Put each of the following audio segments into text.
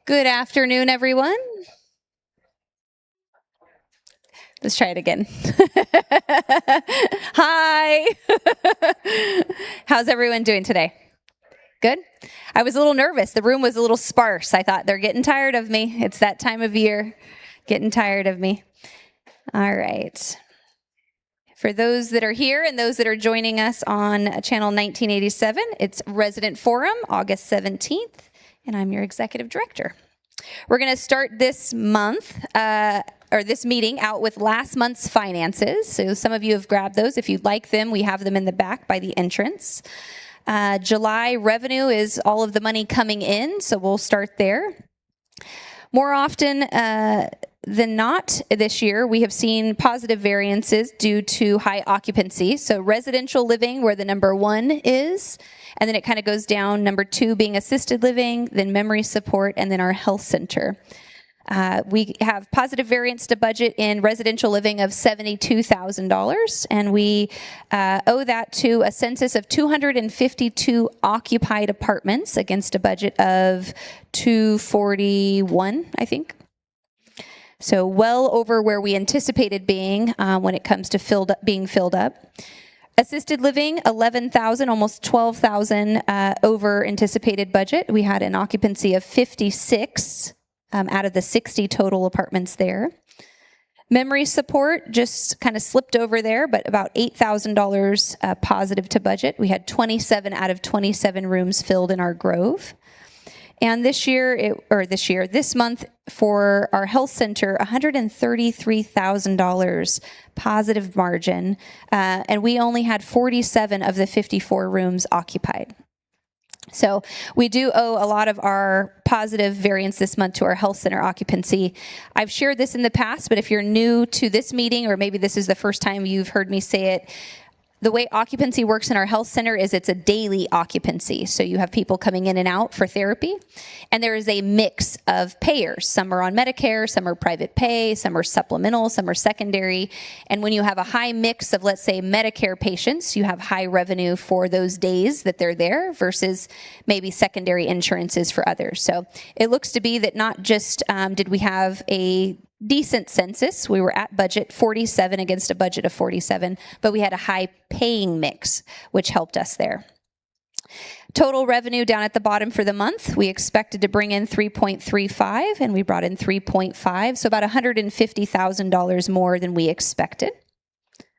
Good afternoon, everyone. Let's try it again. Hi. How's everyone doing today? Good? I was a little nervous. The room was a little sparse. I thought they're getting tired of me. It's that time of year, getting tired of me. All right. For those that are here and those that are joining us on channel 1987, it's Resident Forum, August 17th, and I'm your executive director. We're going to start this month, or this meeting out with last month's finances. So some of you have grabbed those. If you'd like them, we have them in the back by the entrance. July revenue is all of the money coming in, so we'll start there. More often than not this year, we have seen positive variances due to high occupancy. So residential living, where the number one is, and then it kind of goes down, number two being assisted living, then memory support, and then our health center. We have positive variance to budget in residential living of $72,000, and we owe that to a census of 252 occupied apartments against a budget of 241, I think. So well over where we anticipated being when it comes to being filled up. Assisted living, 11,000, almost 12,000 over anticipated budget. We had an occupancy of 56 out of the 60 total apartments there. Memory support just kind of slipped over there, but about $8,000 positive to budget. We had 27 out of 27 rooms filled in our Grove. And this month for our health center, $133,000 positive margin, and we only had 47 of the 54 rooms occupied. So we do owe a lot of our positive variance this month to our health center occupancy. I've shared this in the past, but if you're new to this meeting, or maybe this is the first time you've heard me say it, the way occupancy works in our health center is it's a daily occupancy. So you have people coming in and out for therapy, and there is a mix of payers. Some are on Medicare, some are private pay, some are supplemental, some are secondary. And when you have a high mix of, let's say, Medicare patients, you have high revenue for those days that they're there versus maybe secondary insurances for others. So it looks to be that not just did we have a decent census. We were at budget 47 against a budget of 47, but we had a high paying mix, which helped us there. Total revenue down at the bottom for the month, we expected to bring in 3.35 and we brought in 3.5, so about $150,000 more than we expected,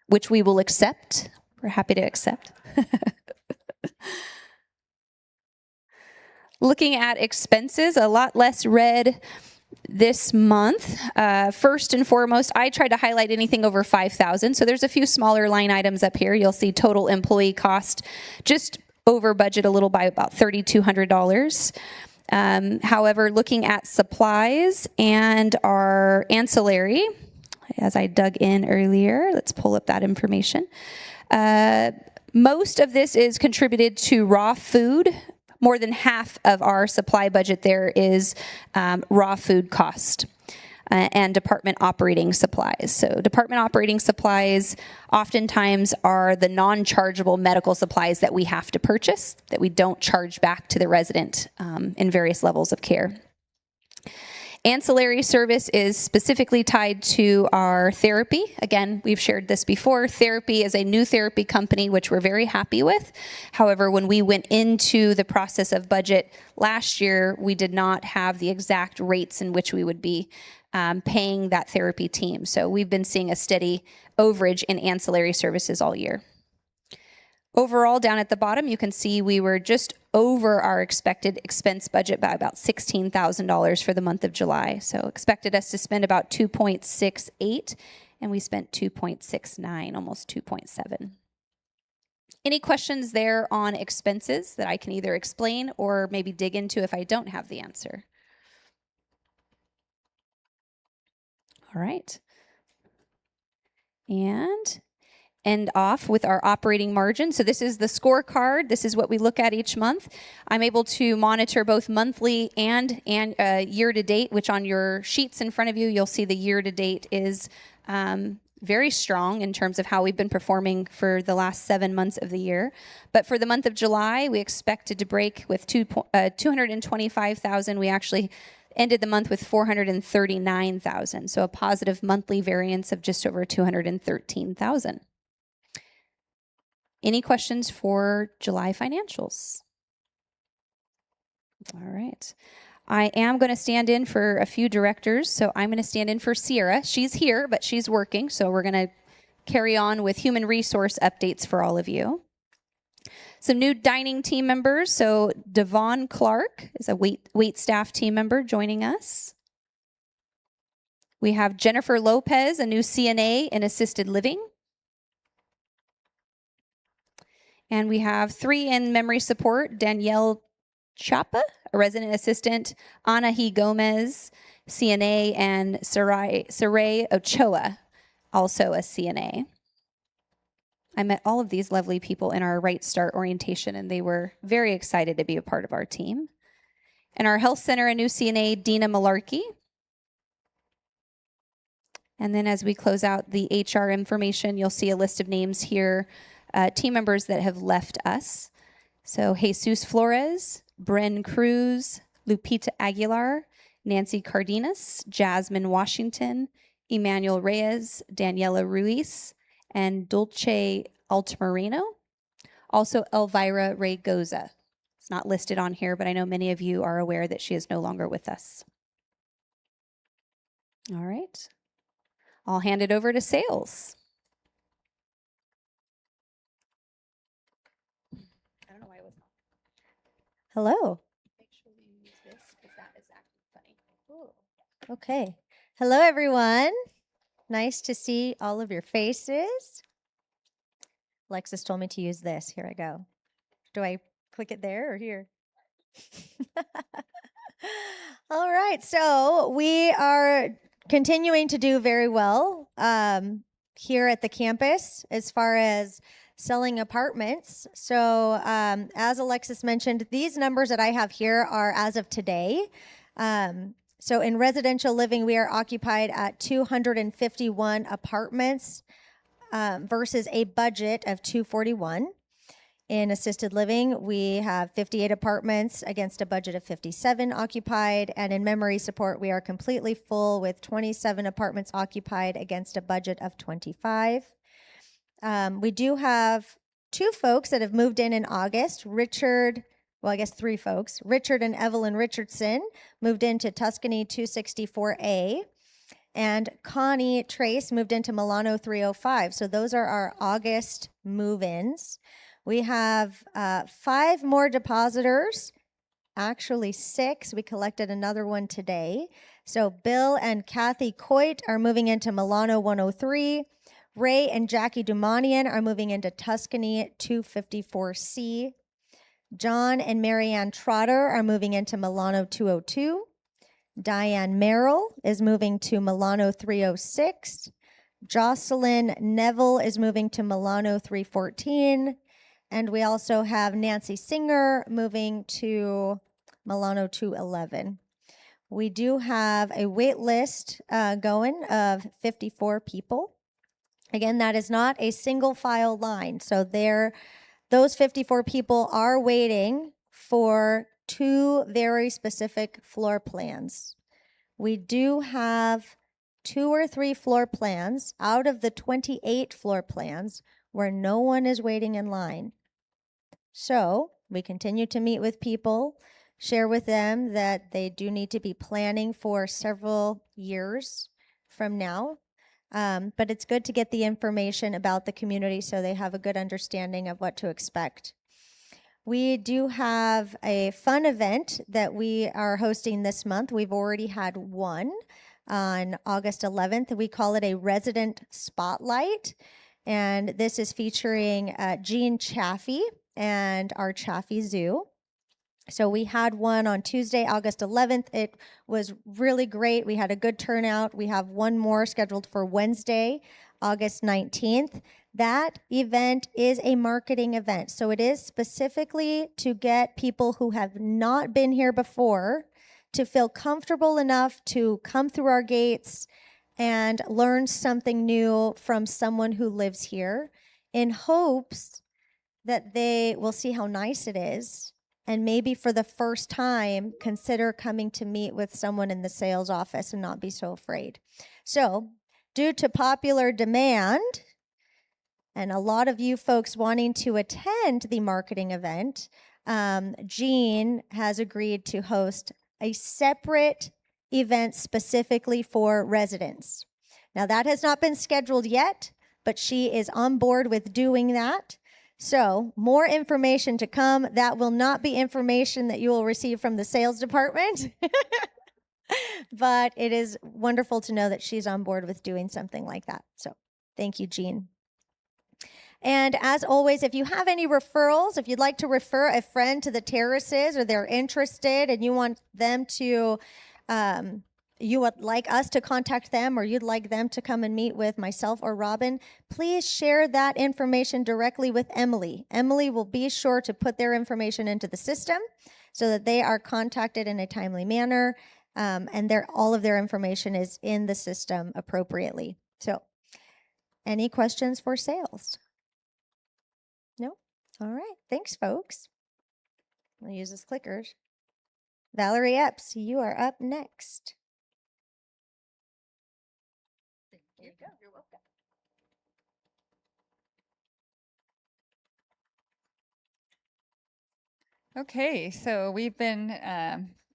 which we will accept. We're happy to accept. Looking at expenses, a lot less red this month. First and foremost, I tried to highlight anything over $5,000. So there's a few smaller line items up here. You'll see total employee cost just over budget a little by about $3,200. However, looking at supplies and our ancillary, as I dug in earlier, let's pull up that information. Most of this is contributed to raw food. More than half of our supply budget there is raw food cost and department operating supplies. So department operating supplies oftentimes are the non-chargeable medical supplies that we have to purchase, that we don't charge back to the resident in various levels of care. Ancillary service is specifically tied to our therapy. Again, we've shared this before. Therapy is a new therapy company, which we're very happy with. However, when we went into the process of budget last year, we did not have the exact rates in which we would be paying that therapy team. So we've been seeing a steady overage in ancillary services all year. Overall, down at the bottom, you can see we were just over our expected expense budget by about $16,000 for the month of July. So expected us to spend about 2.68, and we spent 2.69, almost 2.7. Any questions there on expenses that I can either explain or maybe dig into if I don't have the answer? All right. And end off with our operating margin. So this is the scorecard. This is what we look at each month. I'm able to monitor both monthly and year to date, which on your sheets in front of you, you'll see the year to date is very strong in terms of how we've been performing for the last 7 months of the year. But for the month of July, we expected to break with $225,000. We actually ended the month with 439,000, so a positive monthly variance of just over 213,000. Any questions for July financials? All right. I am going to stand in for a few directors, so I'm going to stand in for Sierra. She's here, but she's working, so we're going to carry on with human resource updates for all of you. Some new dining team members. So Devon Clark is a wait staff team member joining us. We have Jennifer Lopez, a new CNA in assisted living. And we have 3 in memory support, Danielle Chapa, a resident assistant, Anahi Gomez, CNA, and Saray Ochoa, also a CNA. I met all of these lovely people in our Right Start orientation, and they were very excited to be a part of our team. In our health center, a new CNA, Dina Malarkey. And then as we close out the HR information, you'll see a list of names here, team members that have left us. So Jesus Flores, Bren Cruz, Lupita Aguilar, Nancy Cardenas, Jasmine Washington, Emmanuel Reyes, Daniela Ruiz, and Dulce Altamirano. Also Elvira Ray Goza. It's not listed on here, but I know many of you are aware that she is no longer with us. All right. I'll hand it over to sales. I don't know why it wasn't. Hello. Make sure you use this because that is actually funny. Ooh. Okay. Hello, everyone. Nice to see all of your faces. Alexis told me to use this. Here I go. Do I click it there or here? All right. So we are continuing to do very well here at the campus as far as selling apartments. So as Alexis mentioned, these numbers that I have here are as of today. So in residential living, we are occupied at 251 apartments versus a budget of 241. In assisted living, we have 58 apartments against a budget of 57 occupied. And in memory support, we are completely full with 27 apartments occupied against a budget of 25. We do have 2 folks that have moved in August. Richard, well, I guess 3 folks. Richard and Evelyn Richardson moved into Tuscany 264A. And Connie Trace moved into Milano 305. So those are our August move-ins. We have 5 more depositors, actually 6. We collected another one today. So Bill and Kathy Coit are moving into Milano 103. Ray and Jackie Dumanian are moving into Tuscany 254C. John and Marianne Trotter are moving into Milano 202. Diane Merrill is moving to Milano 306. Jocelyn Neville is moving to Milano 314. And we also have Nancy Singer moving to Milano 211. We do have a wait list going of 54 people. Again, that is not a single file line. So those 54 people are waiting for 2 very specific floor plans. We do have 2 or 3 floor plans out of the 28 floor plans where no one is waiting in line. So we continue to meet with people, share with them that they do need to be planning for several years from now. But it's good to get the information about the community so they have a good understanding of what to expect. We do have a fun event that we are hosting this month. We've already had one on August 11th. We call it a resident spotlight. And this is featuring Gene Chaffee and our Chaffee Zoo. So we had one on Tuesday, August 11th. It was really great. We had a good turnout. We have one more scheduled for Wednesday, August 19th. That event is a marketing event. So it is specifically to get people who have not been here before to feel comfortable enough to come through our gates and learn something new from someone who lives here in hopes that they will see how nice it is and maybe for the first time, consider coming to meet with someone in the sales office and not be so afraid. So, due to popular demand, and a lot of you folks wanting to attend the marketing event, Jean has agreed to host a separate event specifically for residents. Now, that has not been scheduled yet, but she is on board with doing that. So, more information to come. That will not be information that you will receive from the sales department. But it is wonderful to know that she's on board with doing something like that. So, thank you, Jean. And as always, if you have any referrals, if you'd like to refer a friend to the terraces or they're interested and you want them to, you would like us to contact them or you'd like them to come and meet with myself or Robin, please share that information directly with Emily. Emily will be sure to put their information into the system so that they are contacted in a timely manner, and all of their information is in the system appropriately. So, any questions for sales? No? All right. Thanks, folks. I'll use this clickers. Valerie Epps, you are up next. There you go. You're welcome. Okay, so we've been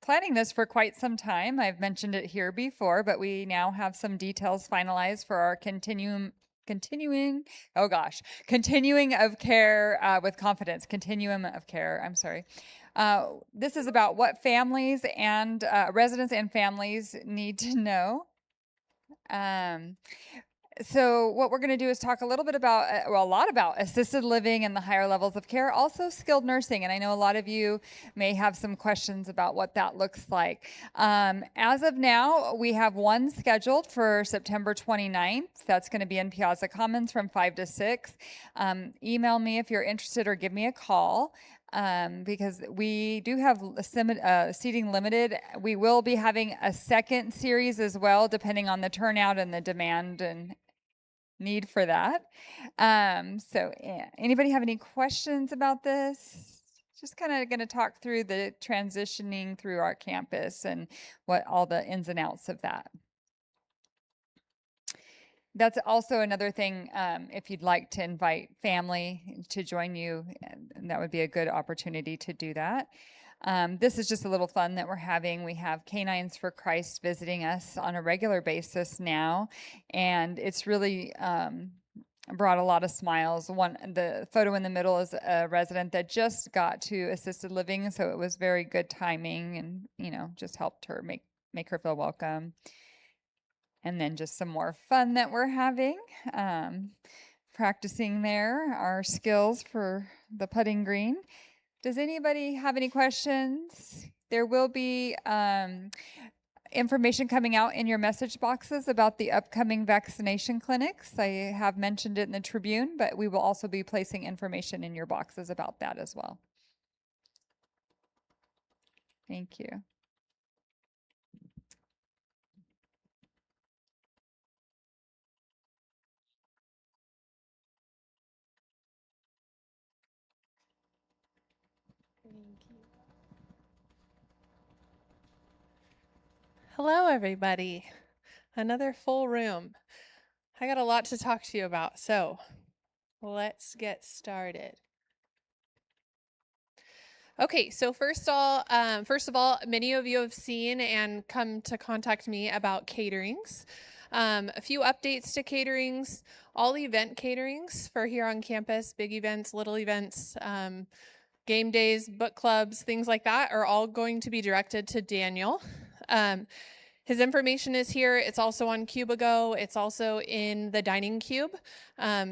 planning this for quite some time. I've mentioned it here before, but we now have some details finalized for our continuing of care with confidence, continuum of care. I'm sorry. This is about what families and residents and families need to know. So what we're going to do is talk a little bit about, a lot about assisted living and the higher levels of care, also skilled nursing. And I know a lot of you may have some questions about what that looks like. As of now, we have one scheduled for September 29th. That's going to be in Piazza Commons from 5 to 6. Email me if you're interested or give me a call. Because we do have seating limited. We will be having a second series as well, depending on the turnout and the demand and need for that. So anybody have any questions about this? Just kind of going to talk through the transitioning through our campus and what all the ins and outs of that. That's also another thing, if you'd like to invite family to join you, and that would be a good opportunity to do that. This is just a little fun that we're having. We have Canines for Christ visiting us on a regular basis now, and it's really brought a lot of smiles. The photo in the middle is a resident that just got to assisted living, so it was very good timing, and just helped her make her feel welcome. And then just some more fun that we're having, practicing there, our skills for the putting green. Does anybody have any questions? There will be information coming out in your message boxes about the upcoming vaccination clinics. I have mentioned it in the Tribune, but we will also be placing information in your boxes about that as well. Thank you. Hello, everybody. Another full room. I got a lot to talk to you about, so let's get started. Okay, so first of all, many of you have seen and come to contact me about caterings. A few updates to caterings. All event caterings for here on campus, big events, little events, game days, book clubs, things like that are all going to be directed to Daniel. His information is here. It's also on Cubago. It's also in the dining cube.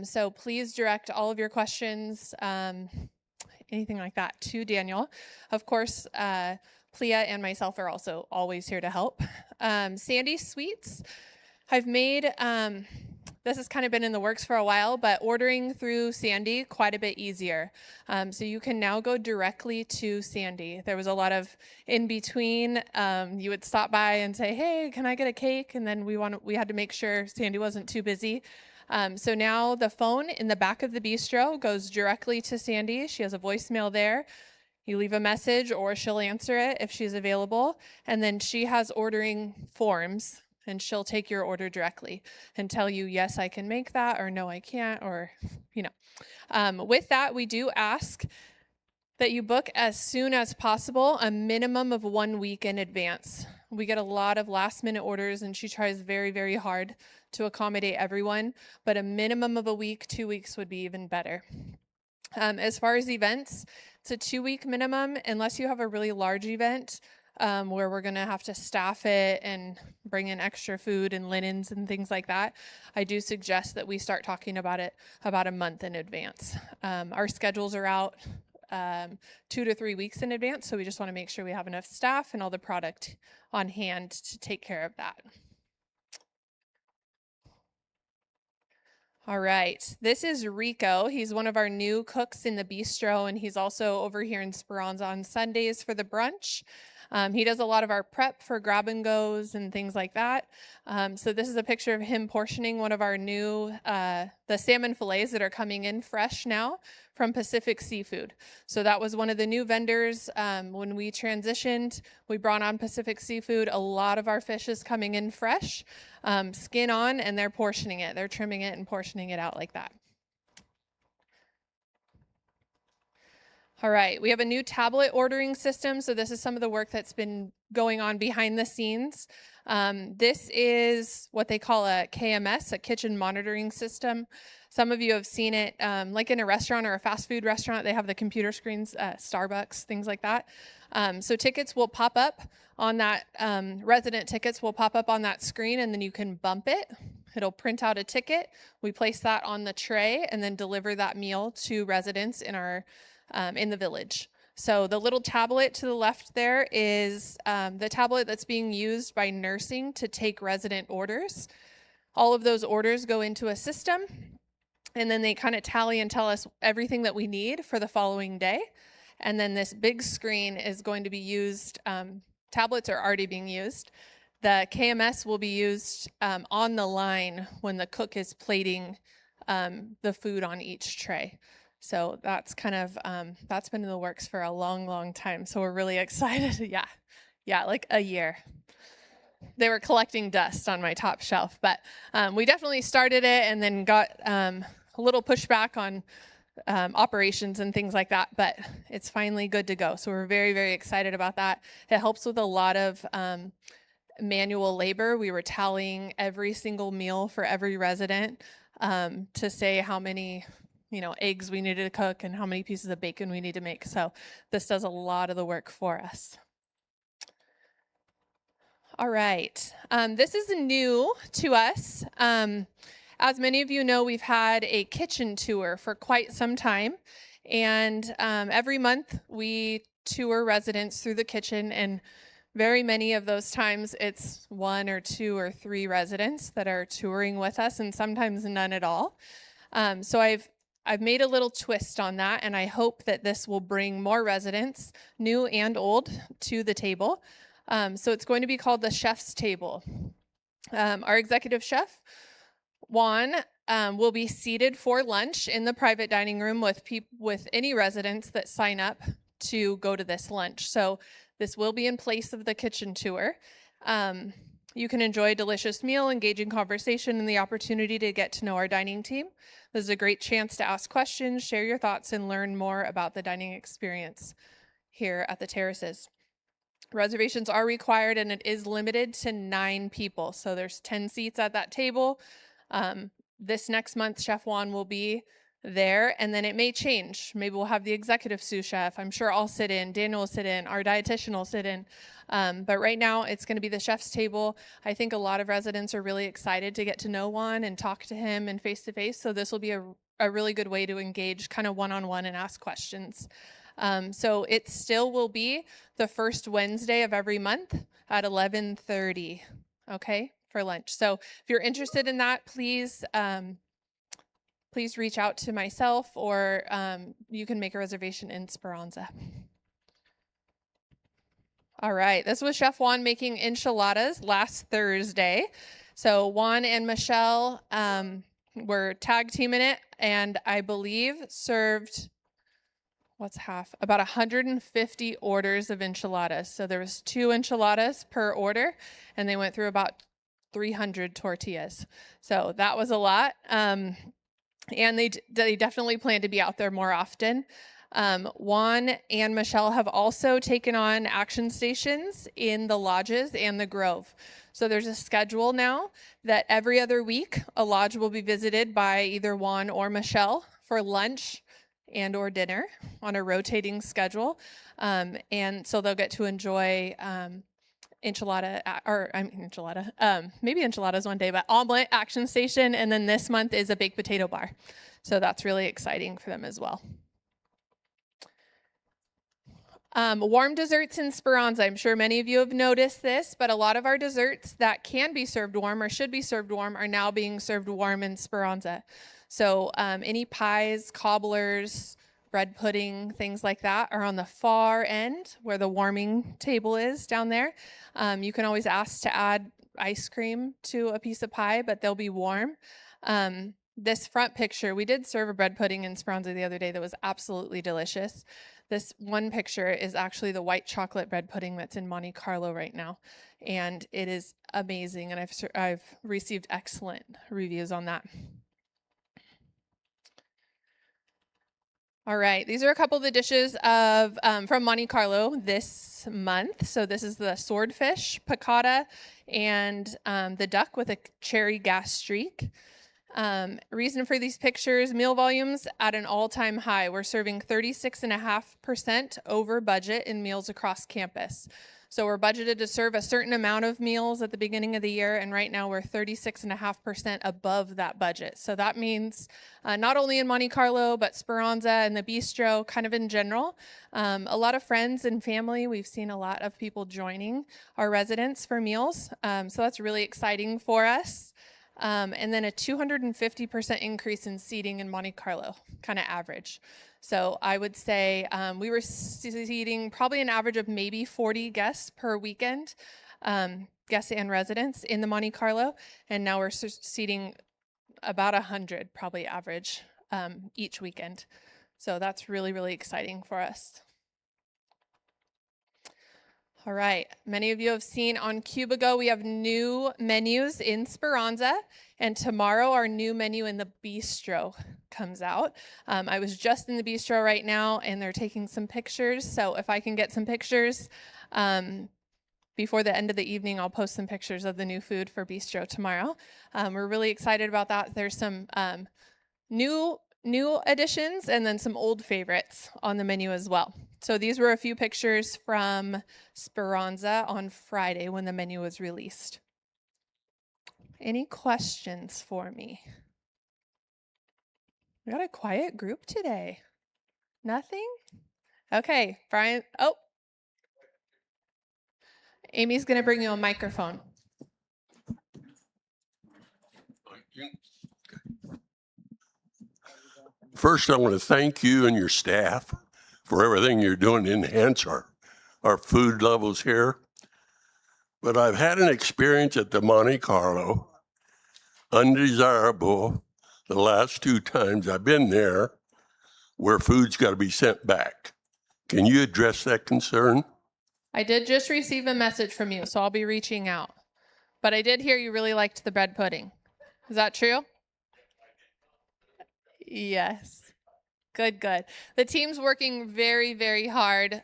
So please direct all of your questions, anything like that, to Daniel. Of course, Plia and myself are also always here to help. Sandy Sweets, I've made, this has kind of been in the works for a while, but ordering through Sandy quite a bit easier. So you can now go directly to Sandy. There was a lot of in between. You would stop by and say, "Hey, can I get a cake?" And then we had to make sure Sandy wasn't too busy. So now the phone in the back of the bistro goes directly to Sandy. She has a voicemail there. You leave a message or she'll answer it if she's available. And then she has ordering forms and she'll take your order directly and tell you, yes, I can make that, or no, I can't, or, with that, we do ask that you book as soon as possible, a minimum of 1 week in advance. We get a lot of last minute orders and she tries very, very hard to accommodate everyone, but a minimum of a week, 2 weeks would be even better. As far as events, it's a 2-week minimum unless you have a really large event where we're going to have to staff it and bring in extra food and linens and things like that. I do suggest that we start talking about it about a month in advance. Our schedules are out 2 to 3 weeks in advance, so we just want to make sure we have enough staff and all the product on hand to take care of that. All right, this is Rico. He's one of our new cooks in the bistro, and he's also over here in Speranza on Sundays for the brunch. He does a lot of our prep for grab and goes and things like that. So this is a picture of him portioning one of our new, the salmon fillets that are coming in fresh now from Pacific Seafood. So that was one of the new vendors. When we transitioned, we brought on Pacific Seafood. A lot of our fish is coming in fresh, skin on, and they're portioning it. They're trimming it and portioning it out like that. All right, we have a new tablet ordering system. So this is some of the work that's been going on behind the scenes. This is what they call a KMS, a kitchen monitoring system. Some of you have seen it like in a restaurant or a fast food restaurant. They have the computer screens, Starbucks, things like that. So tickets will pop up on that, resident tickets will pop up on that screen, and then you can bump it. It'll print out a ticket. We place that on the tray and then deliver that meal to residents in our in the village. So the little tablet to the left there is the tablet that's being used by nursing to take resident orders. All of those orders go into a system, and then they kind of tally and tell us everything that we need for the following day. And then this big screen is going to be used. Tablets are already being used. The KMS will be used on the line when the cook is plating the food on each tray. So that's kind of, that's been in the works for a long, long time. So we're really excited. Yeah, like a year. They were collecting dust on my top shelf, but we definitely started it and then got a little pushback on operations and things like that, but it's finally good to go. So we're very, very excited about that. It helps with a lot of manual labor. We were tallying every single meal for every resident to say how many eggs we needed to cook and how many pieces of bacon we need to make. So this does a lot of the work for us. All right. This is new to us. As many of you know, we've had a kitchen tour for quite some time. And every month we tour residents through the kitchen, and very many of those times it's 1 or 2 or 3 residents that are touring with us, and sometimes none at all. So I've made a little twist on that, and I hope that this will bring more residents, new and old, to the table. So it's going to be called the Chef's Table. Our executive chef, Juan, will be seated for lunch in the private dining room with any residents that sign up to go to this lunch. So this will be in place of the kitchen tour. You can enjoy a delicious meal, engaging conversation, and the opportunity to get to know our dining team. This is a great chance to ask questions, share your thoughts, and learn more about the dining experience here at the Terraces. Reservations are required, and it is limited to 9 people. So there's 10 seats at that table. This next month, Chef Juan will be there, and then it may change. Maybe we'll have the executive sous chef. I'm sure I'll sit in, Daniel will sit in, our dietitian will sit in. But right now it's going to be the chef's table. I think a lot of residents are really excited to get to know Juan and talk to him and face to face. So this will be a really good way to engage kind of one-on-one and ask questions. So it still will be the first Wednesday of every month at 11:30, okay, for lunch. So if you're interested in that, please reach out to myself, or you can make a reservation in Speranza. All right, this was Chef Juan making enchiladas last Thursday. So Juan and Michelle were tag teaming it, and I believe served what's half? About 150 orders of enchiladas. So there was 2 enchiladas per order, and they went through about 300 tortillas. So that was a lot. And they definitely plan to be out there more often. Juan and Michelle have also taken on action stations in the lodges and the Grove. So there's a schedule now that every other week a lodge will be visited by either Juan or Michelle for lunch and or dinner on a rotating schedule. And so they'll get to enjoy maybe enchiladas one day, but omelet action station. And then this month is a baked potato bar. So that's really exciting for them as well. Warm desserts in Speranza. I'm sure many of you have noticed this, but a lot of our desserts that can be served warm or should be served warm are now being served warm in Speranza. So any pies, cobblers, bread pudding, things like that are on the far end where the warming table is down there. You can always ask to add ice cream to a piece of pie, but they'll be warm. This front picture, we did serve a bread pudding in Speranza the other day that was absolutely delicious. This one picture is actually the white chocolate bread pudding that's in Monte Carlo right now. And it is amazing. And I've received excellent reviews on that. All right, these are a couple of the dishes of from Monte Carlo this month. So this is the swordfish, piccata, and the duck with a cherry gas streak. Reason for these pictures, meal volumes at an all-time high. We're serving 36.5% over budget in meals across campus. So we're budgeted to serve a certain amount of meals at the beginning of the year, and right now we're 36.5% above that budget. So that means not only in Monte Carlo, but Speranza and the bistro, kind of in general. A lot of friends and family, we've seen a lot of people joining our residents for meals. So that's really exciting for us. And then a 250% increase in seating in Monte Carlo, kind of average. So I would say we were seating probably an average of maybe 40 guests per weekend, guests and residents in the Monte Carlo. And now we're seating about 100, probably average, each weekend. So that's really, really exciting for us. All right, many of you have seen on Cubigo, we have new menus in Speranza, and tomorrow our new menu in the bistro comes out. I was just in the bistro right now, and they're taking some pictures, so if I can get some pictures before the end of the evening, I'll post some pictures of the new food for bistro tomorrow. We're really excited about that. There's some new additions and then some old favorites on the menu as well. So these were a few pictures from Speranza on Friday when the menu was released. Any questions for me? We got a quiet group today. Nothing? Okay, Brian. Oh, Amy's going to bring you a microphone. First, I want to thank you and your staff for everything you're doing to enhance our food levels here. But I've had an experience at the Monte Carlo, undesirable, the last 2 times I've been there, where food's got to be sent back. Can you address that concern? I did just receive a message from you, so I'll be reaching out. But I did hear you really liked the bread pudding. Is that true? Yes. Good. The team's working very, very hard,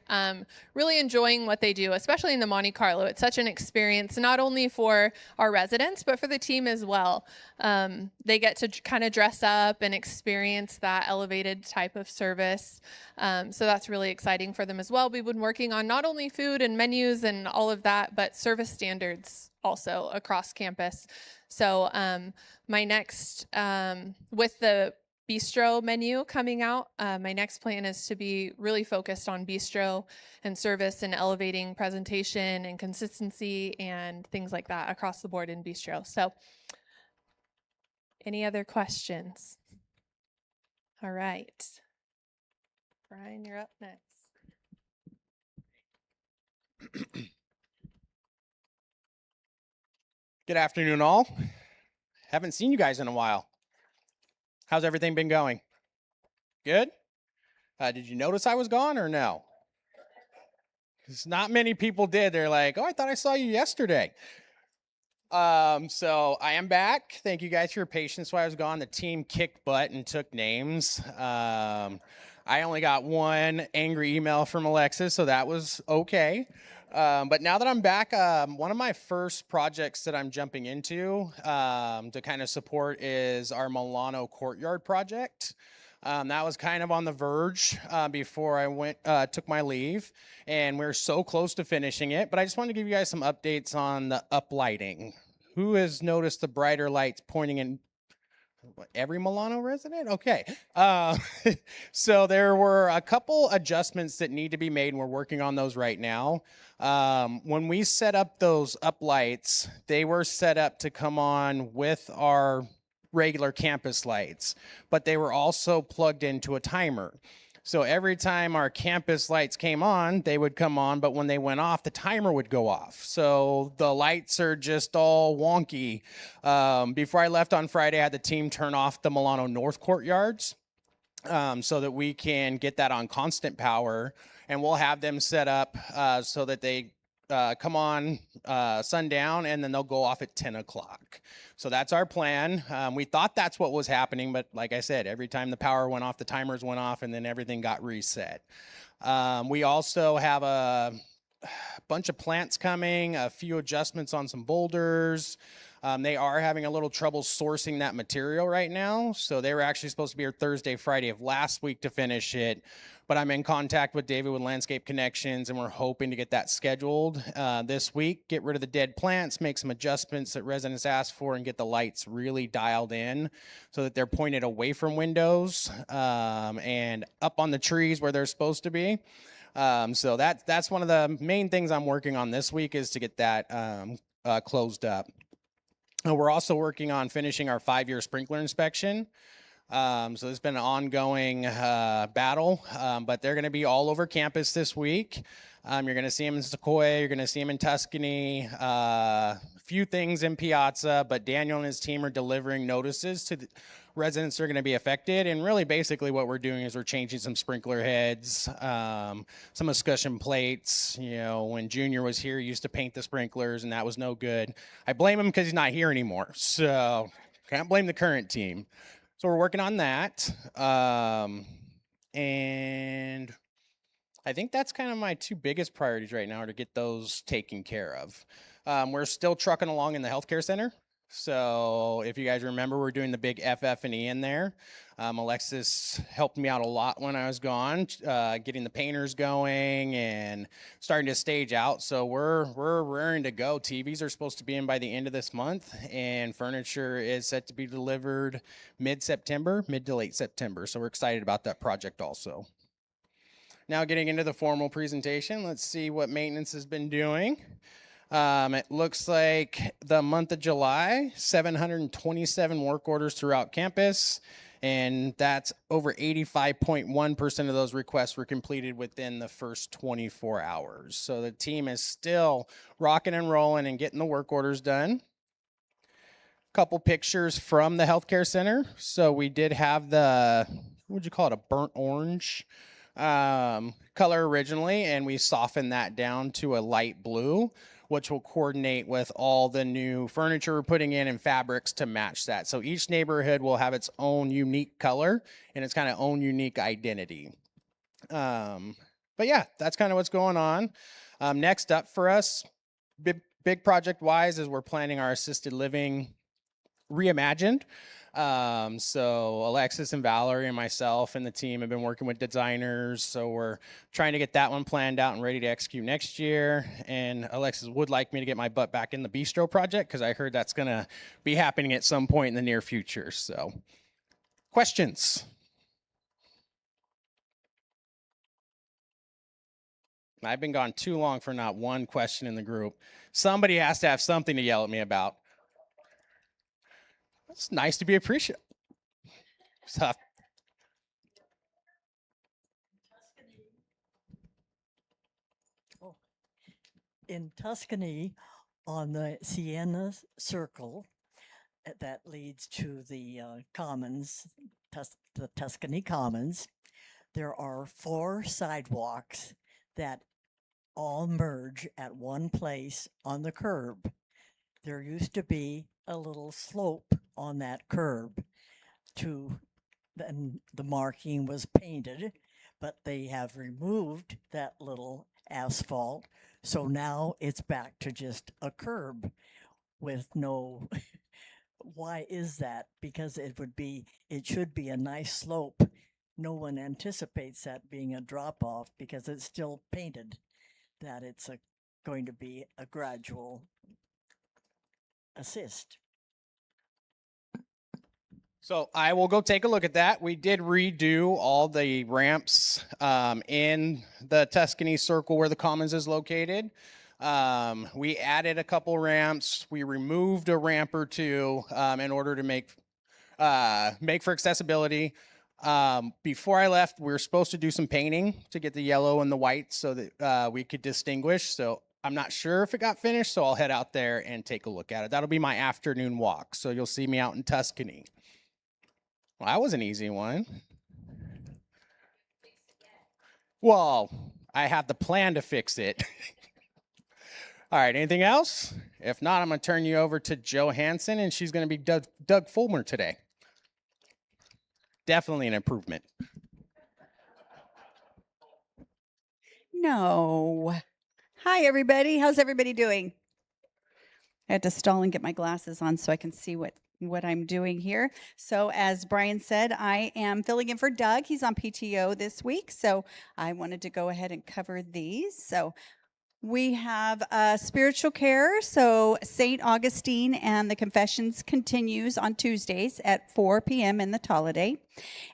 really enjoying what they do, especially in the Monte Carlo. It's such an experience, not only for our residents, but for the team as well. They get to kind of dress up and experience that elevated type of service. So that's really exciting for them as well. We've been working on not only food and menus and all of that, but service standards also across campus. So my next, with the bistro menu coming out, my next plan is to be really focused on bistro and service and elevating presentation and consistency and things like that across the board in bistro. So any other questions? All right. Brian, you're up next. Good afternoon, all. Haven't seen you guys in a while. How's everything been going? Good? Did you notice I was gone or no? Because not many people did. They're like, oh, I thought I saw you yesterday. So I am back. Thank you guys for your patience while I was gone. The team kicked butt and took names. I only got one angry email from Alexis, so that was okay. But now that I'm back, one of my first projects that I'm jumping into to kind of support is our Milano Courtyard project. That was kind of on the verge before I took my leave, and we're so close to finishing it. But I just wanted to give you guys some updates on the uplighting. Who has noticed the brighter lights pointing in? Every Milano resident? Okay. So there were a couple adjustments that need to be made, and we're working on those right now. When we set up those uplights, they were set up to come on with our regular campus lights, but they were also plugged into a timer. So every time our campus lights came on, they would come on, but when they went off, the timer would go off. So the lights are just all wonky. Before I left on Friday, I had the team turn off the Milano North courtyards so that we can get that on constant power, and we'll have them set up so that they come on sundown, and then they'll go off at 10 o'clock. So that's our plan. We thought that's what was happening, but like I said, every time the power went off, the timers went off, and then everything got reset. We also have a bunch of plants coming, a few adjustments on some boulders. They are having a little trouble sourcing that material right now. So they were actually supposed to be here Thursday, Friday of last week to finish it. But I'm in contact with David with Landscape Connections, and we're hoping to get that scheduled this week, get rid of the dead plants, make some adjustments that residents asked for, and get the lights really dialed in so that they're pointed away from windows and up on the trees where they're supposed to be. So that's one of the main things I'm working on this week, is to get that closed up. We're also working on finishing our 5-year sprinkler inspection. So it's been an ongoing battle, but they're going to be all over campus this week. You're going to see them in Sequoia, you're going to see them in Tuscany, a few things in Piazza, but Daniel and his team are delivering notices to the residents that are going to be affected. And really basically what we're doing is we're changing some sprinkler heads, some escutcheon plates. You know, when Junior was here, he used to paint the sprinklers, and that was no good. I blame him because he's not here anymore, so can't blame the current team. So we're working on that. And I think that's kind of my two biggest priorities right now, are to get those taken care of. We're still trucking along in the healthcare center. So if you guys remember, we're doing the big FF&E in there. Alexis helped me out a lot when I was gone, getting the painters going and starting to stage out. So we're raring to go. TVs are supposed to be in by the end of this month, and furniture is set to be delivered mid-September, mid to late September. So we're excited about that project also. Now getting into the formal presentation, let's see what maintenance has been doing. It looks like the month of July, 727 work orders throughout campus, and that's over 85.1% of those requests were completed within the first 24 hours. So the team is still rocking and rolling and getting the work orders done. Couple pictures from the healthcare center. So we did have the, what would you call it, a burnt orange color originally, and we softened that down to a light blue, which will coordinate with all the new furniture we're putting in and fabrics to match that. So each neighborhood will have its own unique color and its kind of own unique identity. But yeah, that's kind of what's going on. Next up for us, big project wise, is we're planning our assisted living reimagined. So Alexis and Valerie and myself and the team have been working with designers. So we're trying to get that one planned out and ready to execute next year. And Alexis would like me to get my butt back in the bistro project, because I heard that's going to be happening at some point in the near future. So questions? I've been gone too long for not one question in the group. Somebody has to have something to yell at me about. It's nice to be appreciated. So, in Tuscany, on the Siena Circle that leads to the Commons, the Tuscany Commons, there are 4 sidewalks that all merge at one place on the curb. There used to be a little slope on that curb to, then the marking was painted, but they have removed that little asphalt. So now it's back to just a curb with no, why is that? Because it should be a nice slope. No one anticipates that being a drop off because it's still painted, that it's going to be a gradual assist. So I will go take a look at that. We did redo all the ramps in the Tuscany Circle where the Commons is located. We added a couple ramps. We removed a ramp or two in order to make for accessibility. Before I left, we were supposed to do some painting to get the yellow and the white so that we could distinguish. So I'm not sure if it got finished, so I'll head out there and take a look at it. That'll be my afternoon walk. So you'll see me out in Tuscany. Well, that was an easy one. Well, I have the plan to fix it. All right, anything else? If not, I'm going to turn you over to Joe Hansen, and she's going to be Doug Fulmer today. Definitely an improvement. No. Hi, everybody. How's everybody doing? I had to stall and get my glasses on so I can see what I'm doing here. So as Brian said, I am filling in for Doug. He's on PTO this week, so I wanted to go ahead and cover these. So we have spiritual care. So St. Augustine and the Confessions continues on Tuesdays at 4 p.m. in the Tolladay.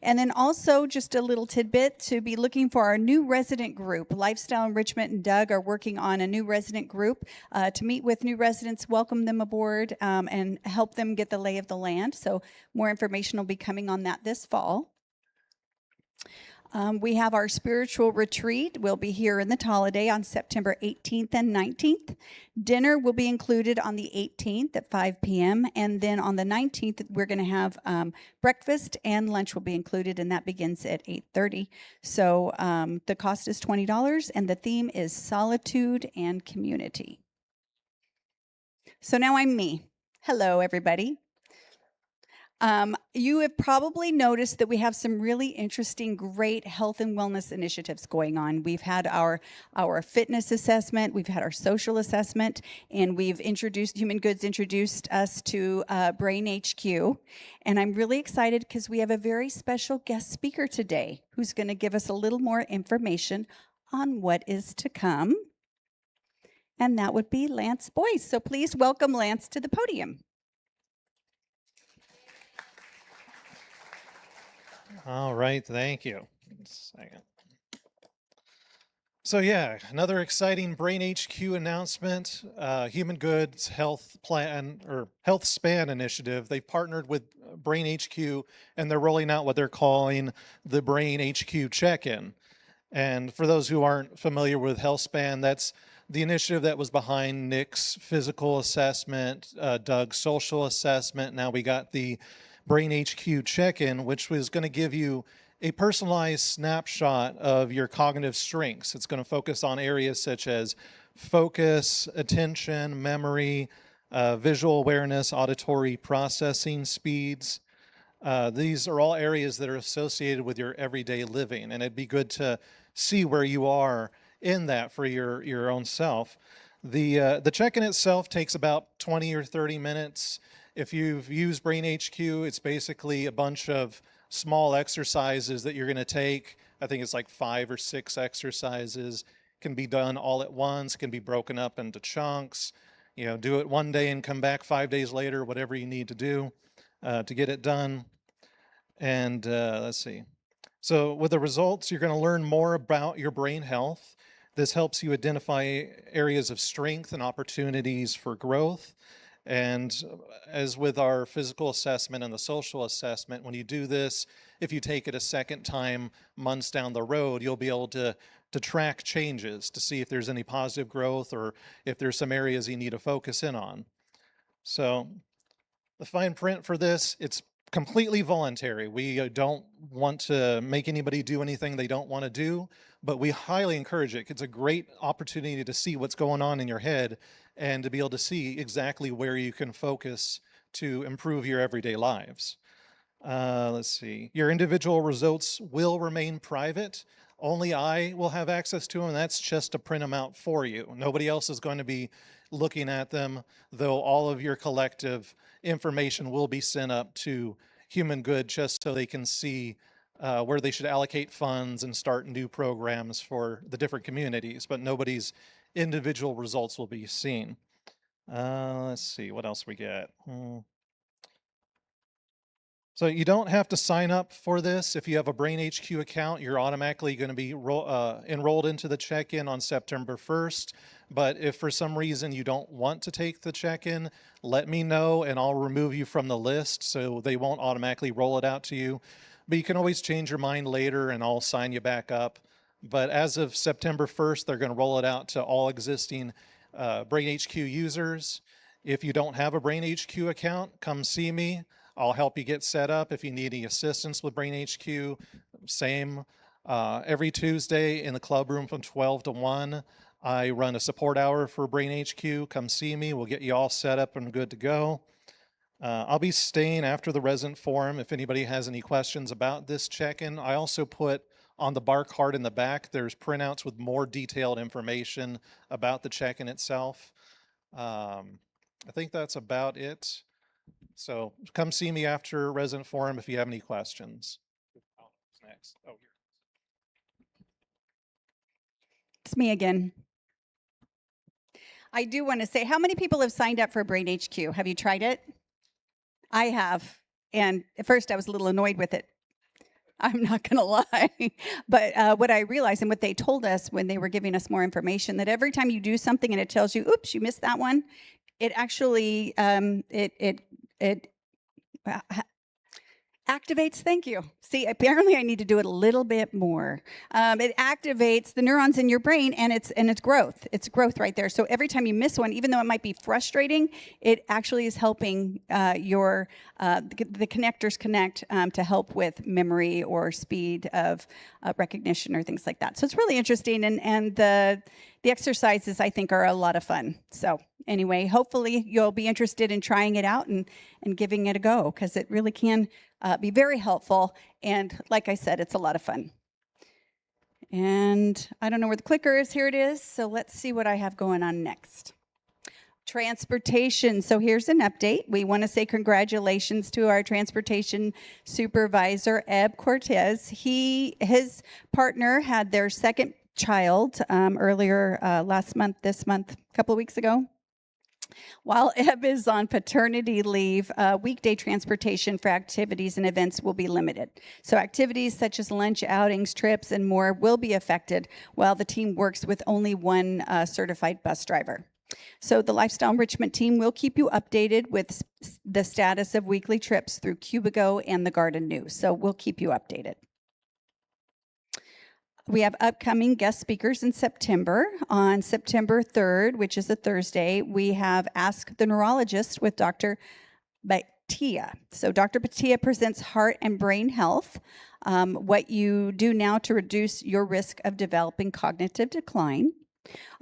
And then also just a little tidbit to be looking for our new resident group. Lifestyle Enrichment and Doug are working on a new resident group to meet with new residents, welcome them aboard, and help them get the lay of the land. So more information will be coming on that this fall. We have our spiritual retreat. We'll be here in the Tolladay on September 18th and 19th. Dinner will be included on the 18th at 5 p.m. And then on the 19th, we're going to have breakfast and lunch will be included, and that begins at 8:30. So the cost is $20, and the theme is solitude and community. So now I'm me. Hello, everybody. You have probably noticed that we have some really interesting, great health and wellness initiatives going on. We've had our fitness assessment, we've had our social assessment, and we've introduced, Human Goods introduced us to Brain HQ. And I'm really excited because we have a very special guest speaker today who's going to give us a little more information on what is to come. And that would be Lance Boyce. So please welcome Lance to the podium. All right, thank you. Second. So yeah, another exciting Brain HQ announcement. Human Goods Health Plan or Health Span Initiative. They've partnered with Brain HQ, and they're rolling out what they're calling the Brain HQ Check-in. And for those who aren't familiar with Health Span, that's the initiative that was behind Nick's physical assessment, Doug's social assessment. Now we got the Brain HQ Check-in, which was going to give you a personalized snapshot of your cognitive strengths. It's going to focus on areas such as focus, attention, memory, visual awareness, auditory processing speeds. These are all areas that are associated with your everyday living, and it'd be good to see where you are in that for your own self. The check-in itself takes about 20 or 30 minutes. If you've used Brain HQ, it's basically a bunch of small exercises that you're going to take. I think it's like 5 or 6 exercises. Can be done all at once, can be broken up into chunks. You know, do it one day and come back 5 days later, whatever you need to do to get it done. And let's see. So with the results, you're going to learn more about your brain health. This helps you identify areas of strength and opportunities for growth. And as with our physical assessment and the social assessment, when you do this, if you take it a second time months down the road, you'll be able to track changes to see if there's any positive growth or if there's some areas you need to focus in on. So the fine print for this, it's completely voluntary. We don't want to make anybody do anything they don't want to do, but we highly encourage it. It's a great opportunity to see what's going on in your head and to be able to see exactly where you can focus to improve your everyday lives. Let's see. Your individual results will remain private. Only I will have access to them. That's just to print them out for you. Nobody else is going to be looking at them, though all of your collective information will be sent up to Human Good just so they can see where they should allocate funds and start new programs for the different communities, but nobody's individual results will be seen. Let's see, what else we get? So you don't have to sign up for this. If you have a Brain HQ account, you're automatically going to be enrolled into the check-in on September 1st. But if for some reason you don't want to take the check-in, let me know and I'll remove you from the list so they won't automatically roll it out to you. But you can always change your mind later and I'll sign you back up. But as of September 1st, they're going to roll it out to all existing Brain HQ users. If you don't have a Brain HQ account, come see me. I'll help you get set up. If you need any assistance with Brain HQ, same. Every Tuesday in the club room from 12 to 1, I run a support hour for Brain HQ. Come see me. We'll get you all set up and good to go. I'll be staying after the resident forum if anybody has any questions about this check-in. I also put on the bar card in the back, there's printouts with more detailed information about the check-in itself. I think that's about it. So come see me after resident forum if you have any questions. Who's next? Oh, here. It's me again. I do want to say, how many people have signed up for Brain HQ? Have you tried it? I have. And at first I was a little annoyed with it. I'm not going to lie. But what I realized and what they told us when they were giving us more information, that every time you do something and it tells you, oops, you missed that one, it actually, it activates, thank you. See, apparently I need to do it a little bit more. It activates the neurons in your brain and it's growth. It's growth right there. So every time you miss one, even though it might be frustrating, it actually is helping the connectors connect to help with memory or speed of recognition or things like that. So it's really interesting and the exercises I think are a lot of fun. So anyway, hopefully you'll be interested in trying it out and giving it a go because it really can be very helpful. And like I said, it's a lot of fun. And I don't know where the clicker is. Here it is. So let's see what I have going on next. Transportation. So here's an update. We want to say congratulations to our transportation supervisor, Eb Cortez. His partner had their second child earlier this month, a couple of weeks ago. While Eb is on paternity leave, weekday transportation for activities and events will be limited. So activities such as lunch, outings, trips, and more will be affected while the team works with only one certified bus driver. So the Lifestyle Enrichment team will keep you updated with the status of weekly trips through Cubigo and the Garden News. So we'll keep you updated. We have upcoming guest speakers in September. On September 3rd, which is a Thursday, we have Ask the Neurologist with Dr. Bhatia. So Dr. Bhatia presents heart and brain health, what you do now to reduce your risk of developing cognitive decline.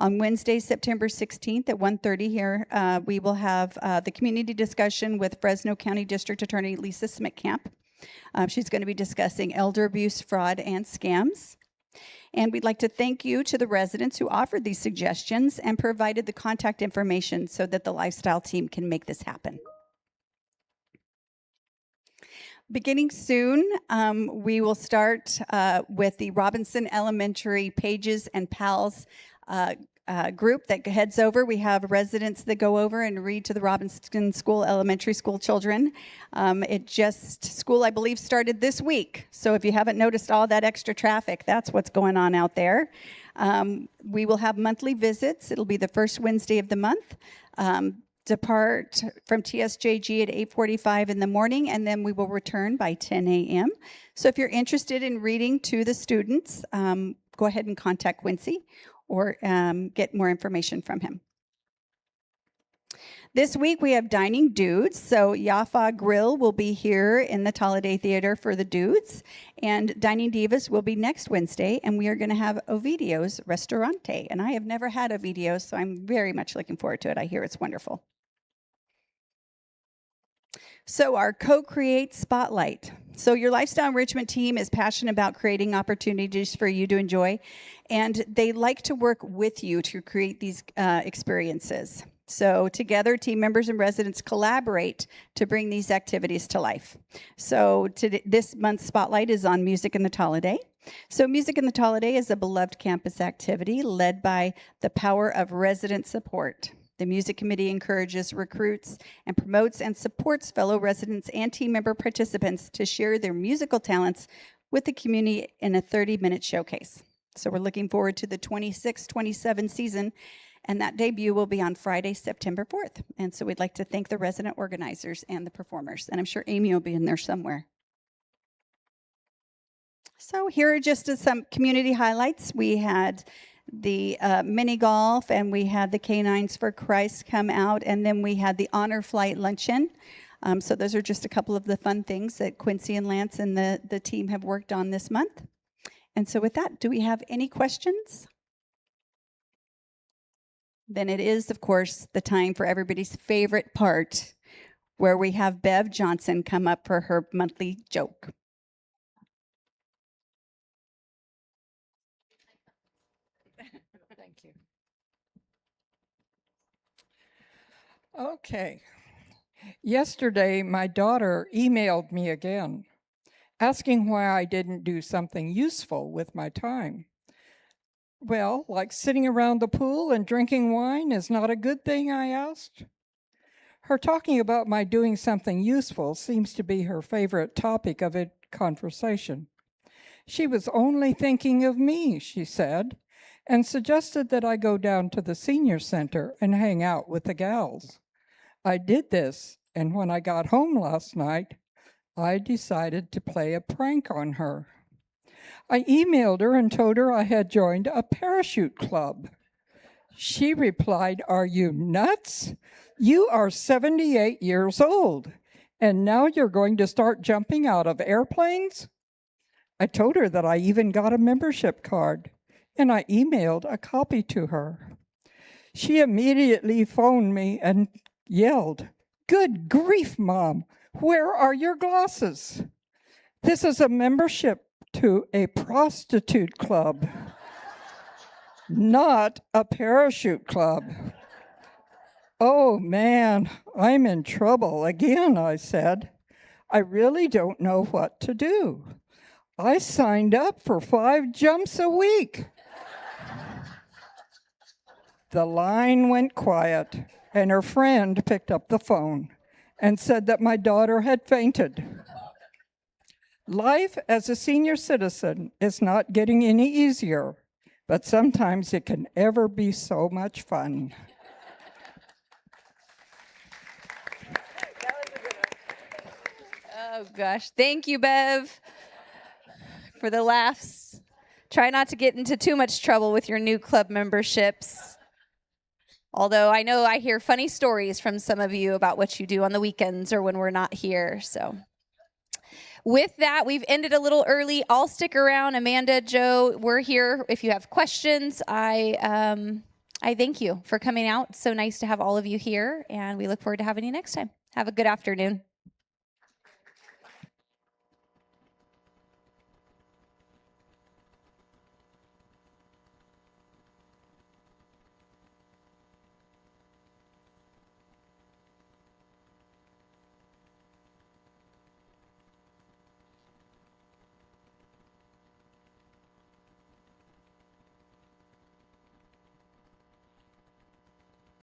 On Wednesday, September 16th at 1:30 here, we will have the community discussion with Fresno County District Attorney Lisa Smitkamp. She's going to be discussing elder abuse, fraud, and scams. And we'd like to thank you to the residents who offered these suggestions and provided the contact information so that the lifestyle team can make this happen. Beginning soon, we will start with the Robinson Elementary Pages and Pals group that heads over. We have residents that go over and read to the Robinson School Elementary School children. School, I believe, started this week. So if you haven't noticed all that extra traffic, that's what's going on out there. We will have monthly visits. It'll be the first Wednesday of the month. Depart from TSJG at 8:45 in the morning, and then we will return by 10 a.m. So if you're interested in reading to the students, go ahead and contact Quincy or get more information from him. This week we have Dining Dudes. So Yafa Grill will be here in the Holiday Theater for the Dudes. And Dining Divas will be next Wednesday. And we are going to have Ovidio's Restaurante. And I have never had Ovidio's, so I'm very much looking forward to it. I hear it's wonderful. So our Co-Create Spotlight. So your Lifestyle Enrichment team is passionate about creating opportunities for you to enjoy. And they like to work with you to create these experiences. So together, team members and residents collaborate to bring these activities to life. So this month's spotlight is on Music in the Holiday. So Music in the Holiday is a beloved campus activity led by the power of resident support. The music committee encourages, recruits, and promotes and supports fellow residents and team member participants to share their musical talents with the community in a 30-minute showcase. So we're looking forward to the 26-27 season, and that debut will be on Friday, September 4th. And so we'd like to thank the resident organizers and the performers. And I'm sure Amy will be in there somewhere. So here are just some community highlights. We had the mini golf, and we had the Canines for Christ come out, and then we had the Honor Flight Luncheon. So those are just a couple of the fun things that Quincy and Lance and the team have worked on this month. And so with that, do we have any questions? Then it is, of course, the time for everybody's favorite part, where we have Bev Johnson come up for her monthly joke. Thank you. Okay. Yesterday, my daughter emailed me again, asking why I didn't do something useful with my time. Well, like sitting around the pool and drinking wine is not a good thing, I asked. Her talking about my doing something useful seems to be her favorite topic of a conversation. She was only thinking of me, she said, and suggested that I go down to the senior center and hang out with the gals. I did this, and when I got home last night, I decided to play a prank on her. I emailed her and told her I had joined a parachute club. She replied, "Are you nuts? You are 78 years old, and now you're going to start jumping out of airplanes?" I told her that I even got a membership card, and I emailed a copy to her. She immediately phoned me and yelled, "Good grief, Mom, where are your glasses? This is a membership to a prostitute club, not a parachute club." "Oh man, I'm in trouble again," I said. "I really don't know what to do. I signed up for 5 jumps a week." The line went quiet, and her friend picked up the phone and said that my daughter had fainted. Life as a senior citizen is not getting any easier, but sometimes it can ever be so much fun. Oh gosh, thank you, Bev, for the laughs. Try not to get into too much trouble with your new club memberships. Although I know I hear funny stories from some of you about what you do on the weekends or when we're not here. So with that, we've ended a little early. I'll stick around. Amanda, Joe, we're here. If you have questions, I thank you for coming out. So nice to have all of you here, and we look forward to having you next time. Have a good afternoon.